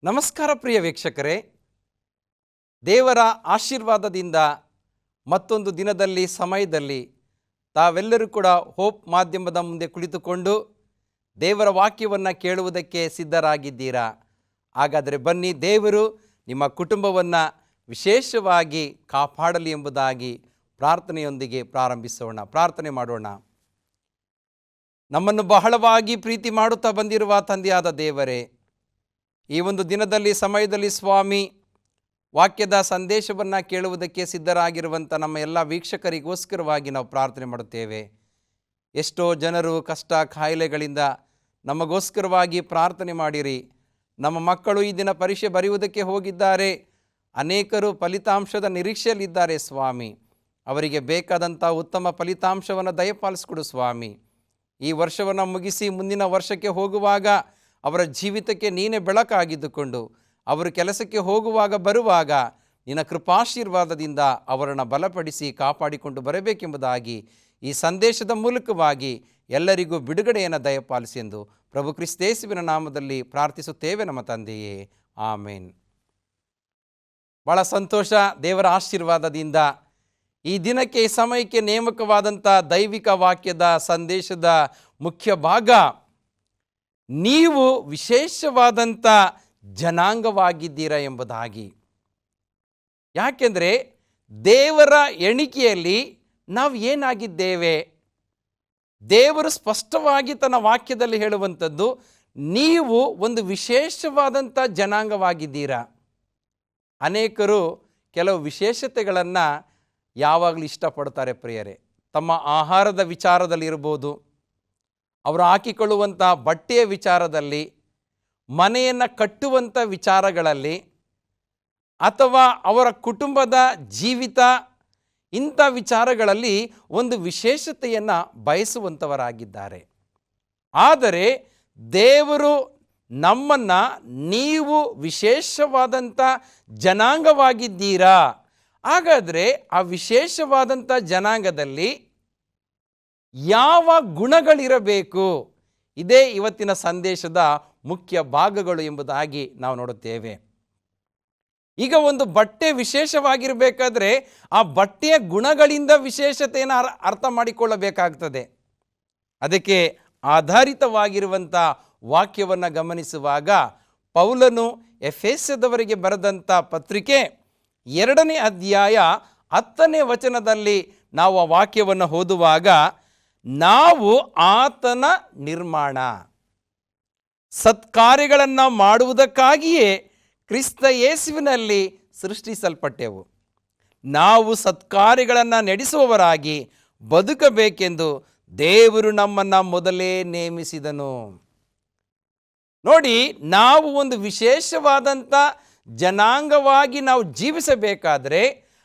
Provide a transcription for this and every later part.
ನಮಸ್ಕಾರ ಪ್ರಿಯ ವೀಕ್ಷಕರೇ, ದೇವರ ಆಶೀರ್ವಾದದಿಂದ ಮತ್ತೊಂದು ದಿನದಲ್ಲಿ ಸಮಯದಲ್ಲಿ ತಾವೆಲ್ಲರೂ ಕೂಡ ಹೋಪ್ ಮಾಧ್ಯಮದ ಮುಂದೆ ಕುಳಿತುಕೊಂಡು ದೇವರ ವಾಕ್ಯವನ್ನು ಕೇಳುವುದಕ್ಕೆ ಸಿದ್ಧರಾಗಿದ್ದೀರಾ? ಹಾಗಾದರೆ ಬನ್ನಿ, ದೇವರು ನಿಮ್ಮ ಕುಟುಂಬವನ್ನು ವಿಶೇಷವಾಗಿ ಕಾಪಾಡಲಿ ಎಂಬುದಾಗಿ ಪ್ರಾರ್ಥನೆಯೊಂದಿಗೆ ಪ್ರಾರಂಭಿಸೋಣ. ಪ್ರಾರ್ಥನೆ ಮಾಡೋಣ. ನಮ್ಮನ್ನು ಬಹಳವಾಗಿ ಪ್ರೀತಿ ಮಾಡುತ್ತಾ ಬಂದಿರುವ ತಂದೆಯಾದ ದೇವರೇ, ಈ ಒಂದು ದಿನದಲ್ಲಿ ಸಮಯದಲ್ಲಿ ಸ್ವಾಮಿ ವಾಕ್ಯದ ಸಂದೇಶವನ್ನು ಕೇಳುವುದಕ್ಕೆ ಸಿದ್ಧರಾಗಿರುವಂಥ ನಮ್ಮ ಎಲ್ಲ ವೀಕ್ಷಕರಿಗೋಸ್ಕರವಾಗಿ ನಾವು ಪ್ರಾರ್ಥನೆ ಮಾಡುತ್ತೇವೆ. ಎಷ್ಟೋ ಜನರು ಕಷ್ಟ ಕಾಯಿಲೆಗಳಿಂದ ನಮಗೋಸ್ಕರವಾಗಿ ಪ್ರಾರ್ಥನೆ ಮಾಡಿರಿ. ನಮ್ಮ ಮಕ್ಕಳು ಈ ದಿನ ಪರೀಕ್ಷೆ ಬರೆಯುವುದಕ್ಕೆ ಹೋಗಿದ್ದಾರೆ. ಅನೇಕರು ಫಲಿತಾಂಶದ ನಿರೀಕ್ಷೆಯಲ್ಲಿದ್ದಾರೆ ಸ್ವಾಮಿ. ಅವರಿಗೆ ಬೇಕಾದಂಥ ಉತ್ತಮ ಫಲಿತಾಂಶವನ್ನು ದಯಪಾಲಿಸಿಕೊಡು ಸ್ವಾಮಿ. ಈ ವರ್ಷವನ್ನು ಮುಗಿಸಿ ಮುಂದಿನ ವರ್ಷಕ್ಕೆ ಹೋಗುವಾಗ ಅವರ ಜೀವಿತಕ್ಕೆ ನೀನೇ ಬೆಳಕಾಗಿದ್ದುಕೊಂಡು ಅವರು ಕೆಲಸಕ್ಕೆ ಹೋಗುವಾಗ ಬರುವಾಗ ನಿನ್ನ ಕೃಪಾಶೀರ್ವಾದದಿಂದ ಅವರನ್ನು ಬಲಪಡಿಸಿ ಕಾಪಾಡಿಕೊಂಡು ಬರಬೇಕೆಂಬುದಾಗಿ ಈ ಸಂದೇಶದ ಮೂಲಕವಾಗಿ ಎಲ್ಲರಿಗೂ ಬಿಡುಗಡೆಯನ್ನು ದಯಪಾಲಿಸಿ ಎಂದು ಪ್ರಭು ಕ್ರಿಸ್ತೇಸುವಿನ ನಾಮದಲ್ಲಿ ಪ್ರಾರ್ಥಿಸುತ್ತೇವೆ ನಮ್ಮ ತಂದೆಯೇ, ಆಮೇನ್. ಭಾಳ ಸಂತೋಷ. ದೇವರ ಆಶೀರ್ವಾದದಿಂದ ಈ ದಿನಕ್ಕೆ ಈ ಸಮಯಕ್ಕೆ ನೇಮಕವಾದಂಥ ದೈವಿಕ ವಾಕ್ಯದ ಸಂದೇಶದ ಮುಖ್ಯ ಭಾಗ, ನೀವು ವಿಶೇಷವಾದಂಥ ಜನಾಂಗವಾಗಿದ್ದೀರಾ ಎಂಬುದಾಗಿ. ಯಾಕೆಂದರೆ ದೇವರ ಎಣಿಕೆಯಲ್ಲಿ ನಾವು ಏನಾಗಿದ್ದೇವೆ? ದೇವರು ಸ್ಪಷ್ಟವಾಗಿ ತನ್ನ ವಾಕ್ಯದಲ್ಲಿ ಹೇಳುವಂಥದ್ದು, ನೀವು ಒಂದು ವಿಶೇಷವಾದಂಥ ಜನಾಂಗವಾಗಿದ್ದೀರಾ. ಅನೇಕರು ಕೆಲವು ವಿಶೇಷತೆಗಳನ್ನು ಯಾವಾಗಲೂ ಇಷ್ಟಪಡ್ತಾರೆ ಪ್ರಿಯರೇ. ತಮ್ಮ ಆಹಾರದ ವಿಚಾರದಲ್ಲಿರ್ಬೋದು, ಅವರು ಹಾಕಿಕೊಳ್ಳುವಂಥ ಬಟ್ಟೆಯ ವಿಚಾರದಲ್ಲಿ, ಮನೆಯನ್ನು ಕಟ್ಟುವಂಥ ವಿಚಾರಗಳಲ್ಲಿ, ಅಥವಾ ಅವರ ಕುಟುಂಬದ ಜೀವಿತ, ಇಂಥ ವಿಚಾರಗಳಲ್ಲಿ ಒಂದು ವಿಶೇಷತೆಯನ್ನು ಬಯಸುವಂಥವರಾಗಿದ್ದಾರೆ. ಆದರೆ ದೇವರು ನಮ್ಮನ್ನು ನೀವು ವಿಶೇಷವಾದಂಥ ಜನಾಂಗವಾಗಿದ್ದೀರಾ. ಹಾಗಾದರೆ ಆ ವಿಶೇಷವಾದಂಥ ಜನಾಂಗದಲ್ಲಿ ಯಾವ ಗುಣಗಳಿರಬೇಕು? ಇದೇ ಇವತ್ತಿನ ಸಂದೇಶದ ಮುಖ್ಯ ಭಾಗಗಳು ಎಂಬುದಾಗಿ ನಾವು ನೋಡುತ್ತೇವೆ. ಈಗ ಒಂದು ಬಟ್ಟೆ ವಿಶೇಷವಾಗಿರಬೇಕಾದ್ರೆ ಆ ಬಟ್ಟೆಯ ಗುಣಗಳಿಂದ ವಿಶೇಷತೆಯನ್ನು ಅರ್ಥ ಮಾಡಿಕೊಳ್ಳಬೇಕಾಗ್ತದೆ. ಅದಕ್ಕೆ ಆಧಾರಿತವಾಗಿರುವಂಥ ವಾಕ್ಯವನ್ನು ಗಮನಿಸುವಾಗ ಪೌಲನು ಎಫೆಸದವರಿಗೆ ಬರೆದಂಥ ಪತ್ರಿಕೆ 2ನೇ ಅಧ್ಯಾಯ 10ನೇ ವಚನದಲ್ಲಿ ನಾವು ಆ ವಾಕ್ಯವನ್ನು ಓದುವಾಗ, ನಾವು ಆತನ ನಿರ್ಮಾಣ, ಸತ್ಕಾರ್ಯಗಳನ್ನು ಮಾಡುವುದಕ್ಕಾಗಿಯೇ ಕ್ರಿಸ್ತ ಯೇಸುವಿನಲ್ಲಿ ಸೃಷ್ಟಿಸಲ್ಪಟ್ಟೆವು. ನಾವು ಸತ್ಕಾರ್ಯಗಳನ್ನು ನಡೆಸುವವರಾಗಿ ಬದುಕಬೇಕೆಂದು ದೇವರು ನಮ್ಮನ್ನು ಮೊದಲೇ ನೇಮಿಸಿದನು. ನೋಡಿ, ನಾವು ಒಂದು ವಿಶೇಷವಾದಂಥ ಜನಾಂಗವಾಗಿ ನಾವು ಜೀವಿಸಬೇಕಾದರೆ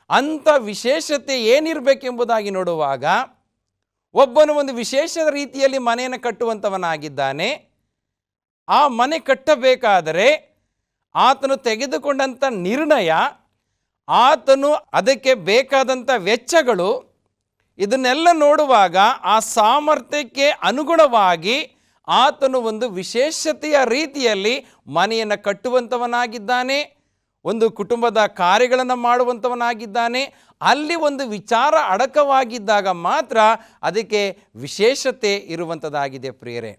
ಅಂಥ ವಿಶೇಷತೆ ಏನಿರಬೇಕೆಂಬುದಾಗಿ ನೋಡುವಾಗ, ಒಬ್ಬನು ಒಂದು ವಿಶೇಷ ರೀತಿಯಲ್ಲಿ ಮನೆಯನ್ನು ಕಟ್ಟುವಂಥವನಾಗಿದ್ದಾನೆ. ಆ ಮನೆ ಕಟ್ಟಬೇಕಾದರೆ ಆತನು ತೆಗೆದುಕೊಂಡಂಥ ನಿರ್ಣಯ, ಆತನು ಅದಕ್ಕೆ ಬೇಕಾದಂಥ ವೆಚ್ಚಗಳು, ಇದನ್ನೆಲ್ಲ ನೋಡುವಾಗ ಆ ಸಾಮರ್ಥ್ಯಕ್ಕೆ ಅನುಗುಣವಾಗಿ ಆತನು ಒಂದು ವಿಶೇಷತೆಯ ರೀತಿಯಲ್ಲಿ ಮನೆಯನ್ನು ಕಟ್ಟುವಂಥವನಾಗಿದ್ದಾನೆ. ಒಂದು ಕುಟುಂಬದ ಕಾರ್ಯಗಳನ್ನು ಮಾಡುವಂಥವನಾಗಿದ್ದಾನೆ. ಅಲ್ಲಿ ಒಂದು ವಿಚಾರ ಅಡಕವಾಗಿದ್ದಾಗ ಮಾತ್ರ ಅದಕ್ಕೆ ವಿಶೇಷತೆ ಇರುವಂಥದ್ದಾಗಿದೆ ಪ್ರಿಯರೇ.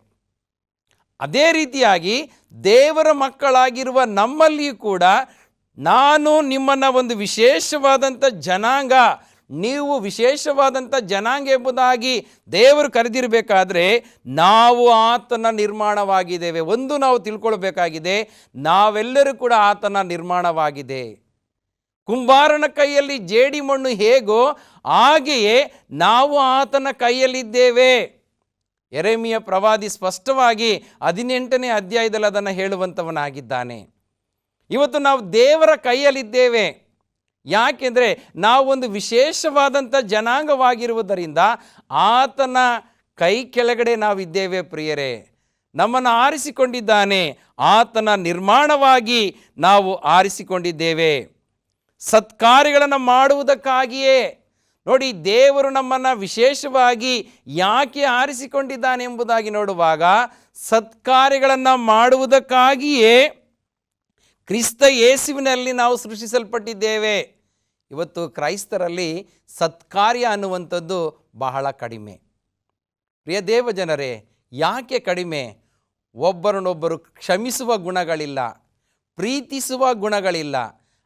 ಅದೇ ರೀತಿಯಾಗಿ ದೇವರ ಮಕ್ಕಳಾಗಿರುವ ನಮ್ಮಲ್ಲಿಯೂ ಕೂಡ, ನಾನು ನಿಮ್ಮನ್ನು ಒಂದು ವಿಶೇಷವಾದಂಥ ಜನಾಂಗ, ನೀವು ವಿಶೇಷವಾದಂಥ ಜನಾಂಗ ಎಂಬುದಾಗಿ ದೇವರು ಕರೆದಿರಬೇಕಾದ್ರೆ ನಾವು ಆತನ ನಿರ್ಮಾಣವಾಗಿದ್ದೇವೆ. ಒಂದು ನಾವು ತಿಳ್ಕೊಳ್ಬೇಕಾಗಿದೆ, ನಾವೆಲ್ಲರೂ ಕೂಡ ಆತನ ನಿರ್ಮಾಣವಾಗಿದೆ. ಕುಂಬಾರನ ಕೈಯಲ್ಲಿ ಜೇಡಿ ಮಣ್ಣು ಹೇಗೋ ಹಾಗೆಯೇ ನಾವು ಆತನ ಕೈಯಲ್ಲಿದ್ದೇವೆ. ಯೆರೆಮೀಯ ಪ್ರವಾದಿ ಸ್ಪಷ್ಟವಾಗಿ 18ನೇ ಅಧ್ಯಾಯದಲ್ಲಿ ಅದನ್ನು ಹೇಳುವಂಥವನಾಗಿದ್ದಾನೆ. ಇವತ್ತು ನಾವು ದೇವರ ಕೈಯಲ್ಲಿದ್ದೇವೆ. ಯಾಕೆಂದರೆ ನಾವು ಒಂದು ವಿಶೇಷವಾದಂಥ ಜನಾಂಗವಾಗಿರುವುದರಿಂದ ಆತನ ಕೈ ಕೆಳಗಡೆ ನಾವಿದ್ದೇವೆ ಪ್ರಿಯರೇ. ನಮ್ಮನ್ನು ಆರಿಸಿಕೊಂಡಿದ್ದಾನೆ, ಆತನ ನಿರ್ಮಾಣವಾಗಿ ನಾವು ಆರಿಸಿಕೊಂಡಿದ್ದೇವೆ. ಸತ್ಕಾರ್ಯಗಳನ್ನು ಮಾಡುವುದಕ್ಕಾಗಿಯೇ. ನೋಡಿ, ದೇವರು ನಮ್ಮನ್ನು ವಿಶೇಷವಾಗಿ ಯಾಕೆ ಆರಿಸಿಕೊಂಡಿದ್ದಾನೆ ಎಂಬುದಾಗಿ ನೋಡುವಾಗ, ಸತ್ಕಾರ್ಯಗಳನ್ನು ಮಾಡುವುದಕ್ಕಾಗಿಯೇ ಕ್ರಿಸ್ತ ಯೇಸುವಿನಲ್ಲಿ ನಾವು ಸೃಷ್ಟಿಸಲ್ಪಟ್ಟಿದ್ದೇವೆ. ಇವತ್ತು ಕ್ರೈಸ್ತರಲ್ಲಿ ಸತ್ಕಾರ್ಯ ಅನ್ನುವಂಥದ್ದು ಬಹಳ ಕಡಿಮೆ. ಪ್ರಿಯ ದೇವ ಜನರೇ, ಯಾಕೆ ಕಡಿಮೆ? ಒಬ್ಬರನ್ನೊಬ್ಬರು ಕ್ಷಮಿಸುವ ಗುಣಗಳಿಲ್ಲ, ಪ್ರೀತಿಸುವ ಗುಣಗಳಿಲ್ಲ.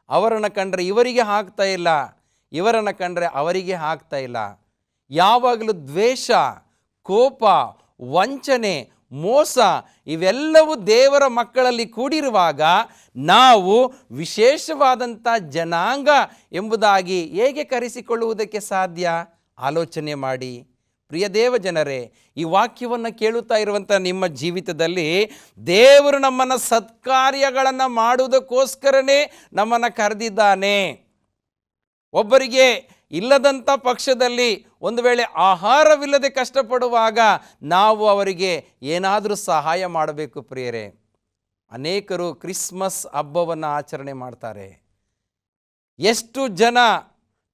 ಅವರನ್ನು ಕಂಡ್ರೆ ಇವರಿಗೆ ಆಗ್ತಾ ಇಲ್ಲ, ಇವರನ್ನು ಕಂಡ್ರೆ ಅವರಿಗೆ ಆಗ್ತಾ ಇಲ್ಲ. ಯಾವಾಗಲೂ ದ್ವೇಷ, ಕೋಪ, ವಂಚನೆ, ಮೋಸ ಇವೆಲ್ಲವೂ ದೇವರ ಮಕ್ಕಳಲ್ಲಿ ಕೂಡಿರುವಾಗ ನಾವು ವಿಶೇಷವಾದಂಥ ಜನಾಂಗ ಎಂಬುದಾಗಿ ಹೇಗೆ ಕರೆಸಿಕೊಳ್ಳುವುದಕ್ಕೆ ಸಾಧ್ಯ? ಆಲೋಚನೆ ಮಾಡಿ. ಪ್ರಿಯ ದೇವ ಜನರೇ, ಈ ವಾಕ್ಯವನ್ನು ಕೇಳುತ್ತಾ ಇರುವಂಥ ನಿಮ್ಮ ಜೀವಿತದಲ್ಲಿ ದೇವರು ನಮ್ಮನ್ನು ಸತ್ಕಾರ್ಯಗಳನ್ನು ಮಾಡುವುದಕ್ಕೋಸ್ಕರನೇ ನಮ್ಮನ್ನು ಕರೆದಿದ್ದಾನೆ. ಒಬ್ಬರಿಗೆ ಇಲ್ಲದಂಥ ಪಕ್ಷದಲ್ಲಿ ಒಂದು ವೇಳೆ ಆಹಾರವಿಲ್ಲದೆ ಕಷ್ಟಪಡುವಾಗ ನಾವು ಅವರಿಗೆ ಏನಾದರೂ ಸಹಾಯ ಮಾಡಬೇಕು. ಪ್ರಿಯರೇ, ಅನೇಕರು ಕ್ರಿಸ್ಮಸ್ ಹಬ್ಬವನ್ನು ಆಚರಣೆ ಮಾಡ್ತಾರೆ. ಎಷ್ಟು ಜನ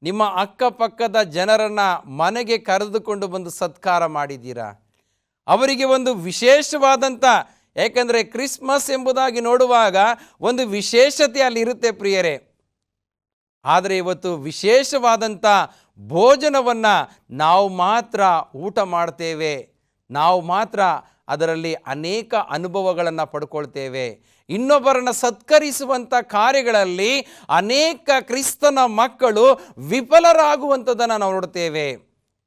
ನಿಮ್ಮ ಅಕ್ಕಪಕ್ಕದ ಜನರನ್ನು ಮನೆಗೆ ಕರೆದುಕೊಂಡು ಬಂದು ಸತ್ಕಾರ ಮಾಡಿದ್ದೀರಾ? ಅವರಿಗೆ ಒಂದು ವಿಶೇಷವಾದಂಥ, ಏಕೆಂದರೆ ಕ್ರಿಸ್ಮಸ್ ಎಂಬುದಾಗಿ ನೋಡುವಾಗ ಒಂದು ವಿಶೇಷತೆ ಅಲ್ಲಿರುತ್ತೆ ಪ್ರಿಯರೇ. ಆದರೆ ಇವತ್ತು ವಿಶೇಷವಾದಂಥ ಭೋಜನವನ್ನು ನಾವು ಮಾತ್ರ ಊಟ ಮಾಡ್ತೇವೆ, ನಾವು ಮಾತ್ರ ಅದರಲ್ಲಿ ಅನೇಕ ಅನುಭವಗಳನ್ನು ಪಡ್ಕೊಳ್ತೇವೆ. ಇನ್ನೊಬ್ಬರನ್ನು ಸತ್ಕರಿಸುವಂಥ ಕಾರ್ಯಗಳಲ್ಲಿ ಅನೇಕ ಕ್ರಿಸ್ತನ ಮಕ್ಕಳು ವಿಫಲರಾಗುವಂಥದ್ದನ್ನು ನಾವು ನೋಡ್ತೇವೆ.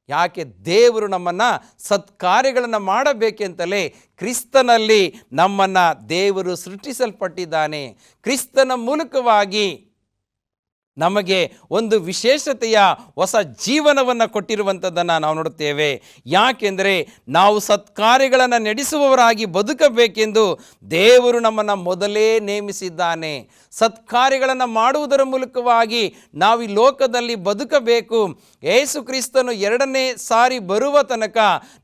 ಯಾಕೆ? ದೇವರು ನಮ್ಮನ್ನು ಸತ್ಕಾರ್ಯಗಳನ್ನು ಮಾಡಬೇಕೆಂತಲೇ ಕ್ರಿಸ್ತನಲ್ಲಿ ನಮ್ಮನ್ನು ದೇವರು ಸೃಷ್ಟಿಸಲ್ಪಟ್ಟಿದ್ದಾನೆ. ಕ್ರಿಸ್ತನ ಮೂಲಕವಾಗಿ ನಮಗೆ ಒಂದು ವಿಶೇಷತೆಯ ಹೊಸ ಜೀವನವನ್ನು ಕೊಟ್ಟಿರುವಂಥದ್ದನ್ನು ನಾವು ನೋಡುತ್ತೇವೆ. ಯಾಕೆಂದರೆ ನಾವು ಸತ್ಕಾರ್ಯಗಳನ್ನು ನಡೆಸುವವರಾಗಿ ಬದುಕಬೇಕೆಂದು ದೇವರು ನಮ್ಮನ್ನು ಮೊದಲೇ ನೇಮಿಸಿದ್ದಾನೆ. ಸತ್ಕಾರ್ಯಗಳನ್ನು ಮಾಡುವುದರ ಮೂಲಕವಾಗಿ ನಾವು ಈ ಲೋಕದಲ್ಲಿ ಬದುಕಬೇಕು. ಯೇಸು ಕ್ರಿಸ್ತನು ಎರಡನೇ ಸಾರಿ ಬರುವ ತನಕ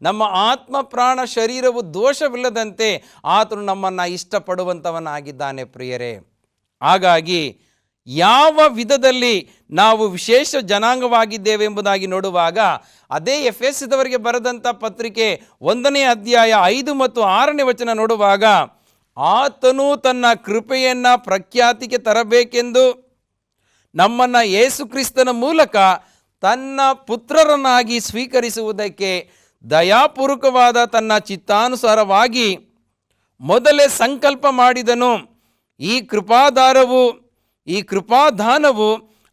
ನಮ್ಮ ಆತ್ಮ ಪ್ರಾಣ ಶರೀರವು ದೋಷವಿಲ್ಲದಂತೆ ಆತನು ನಮ್ಮನ್ನು ಇಷ್ಟಪಡುವಂಥವನಾಗಿದ್ದಾನೆ ಪ್ರಿಯರೇ. ಹಾಗಾಗಿ ಯಾವ ವಿಧದಲ್ಲಿ ನಾವು ವಿಶೇಷ ಜನಾಂಗವಾಗಿದ್ದೇವೆ ಎಂಬುದಾಗಿ ನೋಡುವಾಗ ಅದೇ ಎಫೆಸದವರಿಗೆ ಬರೆದಂಥ ಪತ್ರಿಕೆ 1ನೇ ಅಧ್ಯಾಯ 5 ಮತ್ತು 6ನೇ ವಚನ ನೋಡುವಾಗ, ಆತನು ತನ್ನ ಕೃಪೆಯನ್ನು ಪ್ರಖ್ಯಾತಿಗೆ ತರಬೇಕೆಂದು ನಮ್ಮನ್ನು ಯೇಸು ಕ್ರಿಸ್ತನ ಮೂಲಕ ತನ್ನ ಪುತ್ರರನ್ನಾಗಿ ಸ್ವೀಕರಿಸುವುದಕ್ಕೆ ದಯಾಪೂರ್ವಕವಾದ ತನ್ನ ಚಿತ್ತಾನುಸಾರವಾಗಿ ಮೊದಲೇ ಸಂಕಲ್ಪ ಮಾಡಿದನು. ಈ ಕೃಪಾದಾನವು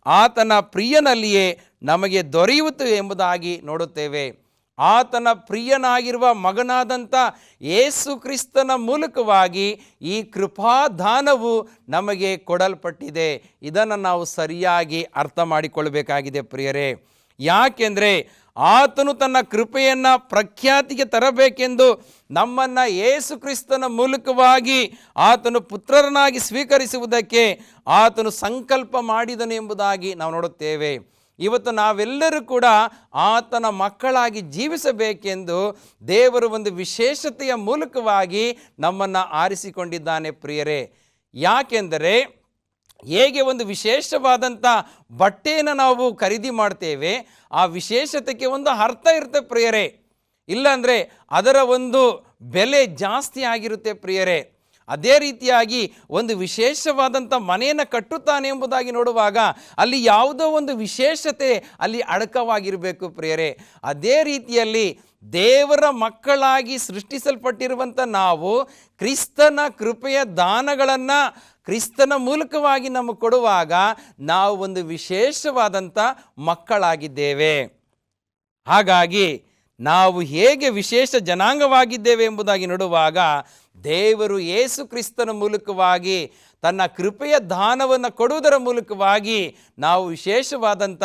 ಆತನ ಪ್ರಿಯನಲ್ಲಿಯೇ ನಮಗೆ ದೊರೆಯುವುದು ಎಂಬುದಾಗಿ ನೋಡುತ್ತೇವೆ. ಆತನ ಪ್ರಿಯನಾಗಿರುವ ಮಗನಾದಂಥ ಯೇಸು ಕ್ರಿಸ್ತನ ಮೂಲಕವಾಗಿ ಈ ಕೃಪಾದಾನವು ನಮಗೆ ಕೊಡಲ್ಪಟ್ಟಿದೆ. ಇದನ್ನು ನಾವು ಸರಿಯಾಗಿ ಅರ್ಥ ಮಾಡಿಕೊಳ್ಳಬೇಕಾಗಿದೆ ಪ್ರಿಯರೇ. ಯಾಕೆಂದರೆ ಆತನು ತನ್ನ ಕೃಪೆಯನ್ನು ಪ್ರಖ್ಯಾತಿಗೆ ತರಬೇಕೆಂದು ನಮ್ಮನ್ನು ಯೇಸು ಕ್ರಿಸ್ತನ ಮೂಲಕವಾಗಿ ಆತನು ಪುತ್ರರನ್ನಾಗಿ ಸ್ವೀಕರಿಸುವುದಕ್ಕೆ ಆತನು ಸಂಕಲ್ಪ ಮಾಡಿದನು ಎಂಬುದಾಗಿ ನಾವು ನೋಡುತ್ತೇವೆ. ಇವತ್ತು ನಾವೆಲ್ಲರೂ ಕೂಡ ಆತನ ಮಕ್ಕಳಾಗಿ ಜೀವಿಸಬೇಕೆಂದು ದೇವರು ಒಂದು ವಿಶೇಷತೆಯ ಮೂಲಕವಾಗಿ ನಮ್ಮನ್ನು ಆರಿಸಿಕೊಂಡಿದ್ದಾನೆ ಪ್ರಿಯರೇ. ಯಾಕೆಂದರೆ ಹೇಗೆ ಒಂದು ವಿಶೇಷವಾದಂಥ ಬಟ್ಟೆಯನ್ನು ನಾವು ಖರೀದಿ ಮಾಡ್ತೇವೆ, ಆ ವಿಶೇಷತೆಗೆ ಒಂದು ಅರ್ಥ ಇರುತ್ತೆ ಪ್ರಿಯರೇ. ಇಲ್ಲಾಂದರೆ ಅದರ ಒಂದು ಬೆಲೆ ಜಾಸ್ತಿ ಆಗಿರುತ್ತೆ ಪ್ರಿಯರೇ. ಅದೇ ರೀತಿಯಾಗಿ ಒಂದು ವಿಶೇಷವಾದಂಥ ಮನೆಯನ್ನು ಕಟ್ಟುತ್ತಾನೆ ಎಂಬುದಾಗಿ ನೋಡುವಾಗ ಅಲ್ಲಿ ಯಾವುದೋ ಒಂದು ವಿಶೇಷತೆ ಅಲ್ಲಿ ಅಡಕವಾಗಿರಬೇಕು ಪ್ರಿಯರೇ. ಅದೇ ರೀತಿಯಲ್ಲಿ ದೇವರ ಮಕ್ಕಳಾಗಿ ಸೃಷ್ಟಿಸಲ್ಪಟ್ಟಿರುವಂಥ ನಾವು ಕ್ರಿಸ್ತನ ಕೃಪೆಯ ದಾನಗಳನ್ನು ಕ್ರಿಸ್ತನ ಮೂಲಕವಾಗಿ ನಮಗೆ ಕೊಡುವಾಗ ನಾವು ಒಂದು ವಿಶೇಷವಾದಂಥ ಮಕ್ಕಳಾಗಿದ್ದೇವೆ. ಹಾಗಾಗಿ ನಾವು ಹೇಗೆ ವಿಶೇಷ ಜನಾಂಗವಾಗಿದ್ದೇವೆ ಎಂಬುದಾಗಿ ನೋಡುವಾಗ ದೇವರು ಯೇಸು ಕ್ರಿಸ್ತನ ಮೂಲಕವಾಗಿ ತನ್ನ ಕೃಪೆಯ ದಾನವನ್ನು ಕೊಡುವುದರ ಮೂಲಕವಾಗಿ ನಾವು ವಿಶೇಷವಾದಂಥ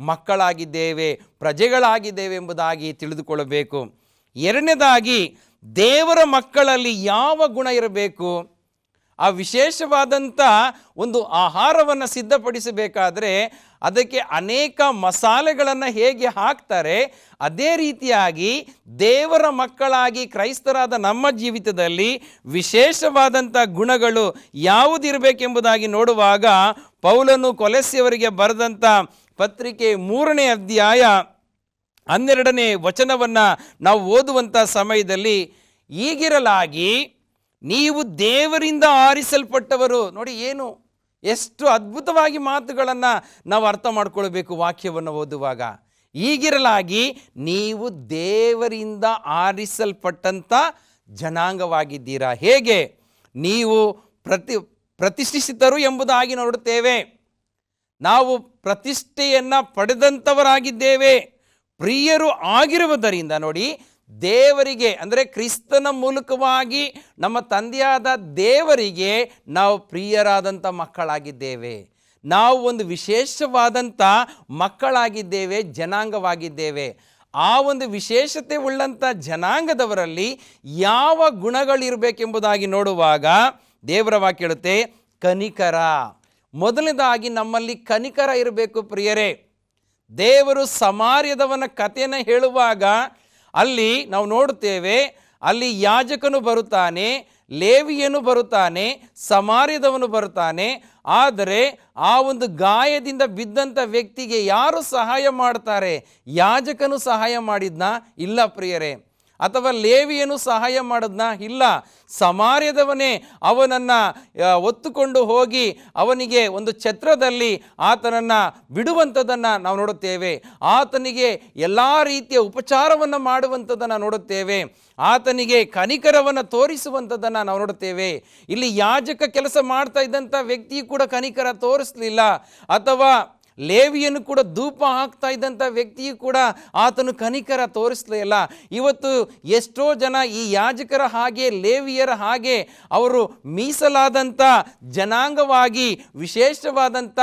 ಮಕ್ಕಳಾಗಿದ್ದೇವೆ, ಪ್ರಜೆಗಳಾಗಿದ್ದೇವೆ ಎಂಬುದಾಗಿ ತಿಳಿದುಕೊಳ್ಳಬೇಕು. ಎರಡನೇದಾಗಿ, ದೇವರ ಮಕ್ಕಳಲ್ಲಿ ಯಾವ ಗುಣ ಇರಬೇಕು? ಆ ವಿಶೇಷವಾದಂಥ ಒಂದು ಆಹಾರವನ್ನು ಸಿದ್ಧಪಡಿಸಬೇಕಾದ್ರೆ ಅದಕ್ಕೆ ಅನೇಕ ಮಸಾಲೆಗಳನ್ನು ಹೇಗೆ ಹಾಕ್ತಾರೆ, ಅದೇ ರೀತಿಯಾಗಿ ದೇವರ ಮಕ್ಕಳಾಗಿ ಕ್ರೈಸ್ತರಾದ ನಮ್ಮ ಜೀವಿತದಲ್ಲಿ ವಿಶೇಷವಾದಂಥ ಗುಣಗಳು ಯಾವುದಿರಬೇಕೆಂಬುದಾಗಿ ನೋಡುವಾಗ ಪೌಲನು ಕೊಲೊಸ್ಸೆಯವರಿಗೆ ಬರೆದಂಥ ಪತ್ರಿಕೆ 3ನೇ ಅಧ್ಯಾಯ 12ನೇ ವಚನವನ್ನು ನಾವು ಓದುವಂಥ ಸಮಯದಲ್ಲಿ, ಹೀಗಿರಲಾಗಿ ನೀವು ದೇವರಿಂದ ಆರಿಸಲ್ಪಟ್ಟವರು. ನೋಡಿ ಎಷ್ಟು ಅದ್ಭುತವಾಗಿ ಮಾತುಗಳನ್ನು ನಾವು ಅರ್ಥ ಮಾಡ್ಕೊಳ್ಬೇಕು ವಾಕ್ಯವನ್ನು ಓದುವಾಗ. ಹೀಗಿರಲಾಗಿ ನೀವು ದೇವರಿಂದ ಆರಿಸಲ್ಪಟ್ಟಂಥ ಜನಾಂಗವಾಗಿದ್ದೀರಾ. ಹೇಗೆ? ನೀವು ಪ್ರತಿಷ್ಠಿತರು ಎಂಬುದಾಗಿ ನೋಡುತ್ತೇವೆ. ನಾವು ಪ್ರತಿಷ್ಠೆಯನ್ನು ಪಡೆದಂಥವರಾಗಿದ್ದೇವೆ, ಪ್ರಿಯರು ಆಗಿರುವುದರಿಂದ. ನೋಡಿ, ದೇವರಿಗೆ ಅಂದರೆ ಕ್ರಿಸ್ತನ ಮೂಲಕವಾಗಿ ನಮ್ಮ ತಂದೆಯಾದ ದೇವರಿಗೆ ನಾವು ಪ್ರಿಯರಾದಂಥ ಮಕ್ಕಳಾಗಿದ್ದೇವೆ. ನಾವು ಒಂದು ವಿಶೇಷವಾದಂಥ ಮಕ್ಕಳಾಗಿದ್ದೇವೆ, ಜನಾಂಗವಾಗಿದ್ದೇವೆ. ಆ ಒಂದು ವಿಶೇಷತೆ ಉಳ್ಳಂಥ ಜನಾಂಗದವರಲ್ಲಿ ಯಾವ ಗುಣಗಳಿರಬೇಕೆಂಬುದಾಗಿ ನೋಡುವಾಗ ದೇವರ ವಾಕ್ಯ ಹೇಳುತ್ತೆ, ಕನಿಕರ. ಮೊದಲನೇದಾಗಿ ನಮ್ಮಲ್ಲಿ ಕನಿಕರ ಇರಬೇಕು ಪ್ರಿಯರೇ. ದೇವರು ಸಮಾರ್ಯದವನ ಕಥೆಯನ್ನು ಹೇಳುವಾಗ ಅಲ್ಲಿ ನಾವು ನೋಡುತ್ತೇವೆ, ಅಲ್ಲಿ ಯಾಜಕನು ಬರುತ್ತಾನೆ, ಲೇವಿಯನು ಬರುತ್ತಾನೆ, ಸಮಾರ್ಯದವನು ಬರುತ್ತಾನೆ. ಆದರೆ ಆ ಒಂದು ಗಾಯದಿಂದ ಬಿದ್ದಂಥ ವ್ಯಕ್ತಿಗೆ ಯಾರು ಸಹಾಯ ಮಾಡ್ತಾರೆ? ಯಾಜಕನು ಸಹಾಯ ಮಾಡಿದ್ನಾ? ಇಲ್ಲ ಪ್ರಿಯರೇ. ಅಥವಾ ಲೇವಿಯನು ಸಹಾಯ ಮಾಡಿದ್ನಾ? ಇಲ್ಲ. ಸಮಾರ್ಯದವನೇ ಅವನನ್ನು ಒತ್ತುಕೊಂಡು ಹೋಗಿ ಅವನಿಗೆ ಒಂದು ಛತ್ರದಲ್ಲಿ ಆತನನ್ನು ಬಿಡುವಂಥದ್ದನ್ನು ನಾವು ನೋಡುತ್ತೇವೆ. ಆತನಿಗೆ ಎಲ್ಲ ರೀತಿಯ ಉಪಚಾರವನ್ನು ಮಾಡುವಂಥದ್ದನ್ನು ನೋಡುತ್ತೇವೆ. ಆತನಿಗೆ ಕನಿಕರವನ್ನು ತೋರಿಸುವಂಥದ್ದನ್ನು ನಾವು ನೋಡುತ್ತೇವೆ. ಇಲ್ಲಿ ಯಾಜಕ ಕೆಲಸ ಮಾಡ್ತಾ ಇದ್ದಂಥ ವ್ಯಕ್ತಿಯು ಕೂಡ ಕನಿಕರ ತೋರಿಸಲಿಲ್ಲ. ಅಥವಾ ಲೇವಿಯನ್ನು ಕೂಡ ಧೂಪ ಹಾಕ್ತಾ ಇದ್ದಂಥ ವ್ಯಕ್ತಿಯು ಕೂಡ ಆತನು ಕನಿಕರ ತೋರಿಸಲಿಲ್ಲ. ಇವತ್ತು ಎಷ್ಟೋ ಜನ ಈ ಯಾಜಕರ ಹಾಗೆ ಲೇವಿಯರ ಹಾಗೆ ಅವರು ಮೀಸಲಾದಂಥ ಜನಾಂಗವಾಗಿ ವಿಶೇಷವಾದಂಥ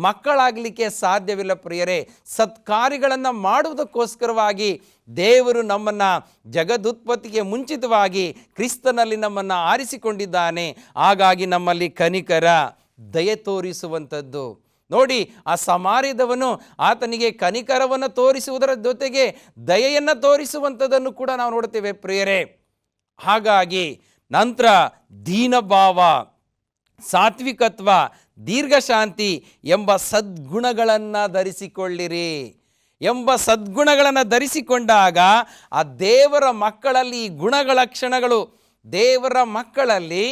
ಮಕ್ಕಳಾಗಲಿಕ್ಕೆ ಸಾಧ್ಯವಿಲ್ಲ ಪ್ರಿಯರೇ. ಸತ್ಕಾರ್ಯಗಳನ್ನು ಮಾಡುವುದಕ್ಕೋಸ್ಕರವಾಗಿ ದೇವರು ನಮ್ಮನ್ನು ಜಗದುತ್ಪತ್ತಿಗೆ ಮುಂಚಿತವಾಗಿ ಕ್ರಿಸ್ತನಲ್ಲಿ ನಮ್ಮನ್ನು ಆರಿಸಿಕೊಂಡಿದ್ದಾನೆ. ಹಾಗಾಗಿ ನಮ್ಮಲ್ಲಿ ಕನಿಕರ, ದಯೆ ತೋರಿಸುವಂಥದ್ದು. ನೋಡಿ, ಆ ಸಮಾರ್ಯದವನು ಆತನಿಗೆ ಕನಿಕರವನ್ನು ತೋರಿಸುವುದರ ಜೊತೆಗೆ ದಯೆಯನ್ನು ತೋರಿಸುವಂಥದ್ದನ್ನು ಕೂಡ ನಾವು ನೋಡ್ತೇವೆ ಪ್ರಿಯರೇ. ಹಾಗಾಗಿ ನಂತರ ದೀನಭಾವ, ಸಾತ್ವಿಕತ್ವ, ದೀರ್ಘಶಾಂತಿ ಎಂಬ ಸದ್ಗುಣಗಳನ್ನು ಧರಿಸಿಕೊಳ್ಳಿರಿ. ಸದ್ಗುಣಗಳನ್ನು ಧರಿಸಿಕೊಂಡಾಗ ಆ ದೇವರ ಮಕ್ಕಳಲ್ಲಿ ಈ ಗುಣಲಕ್ಷಣಗಳು, ದೇವರ ಮಕ್ಕಳಲ್ಲಿ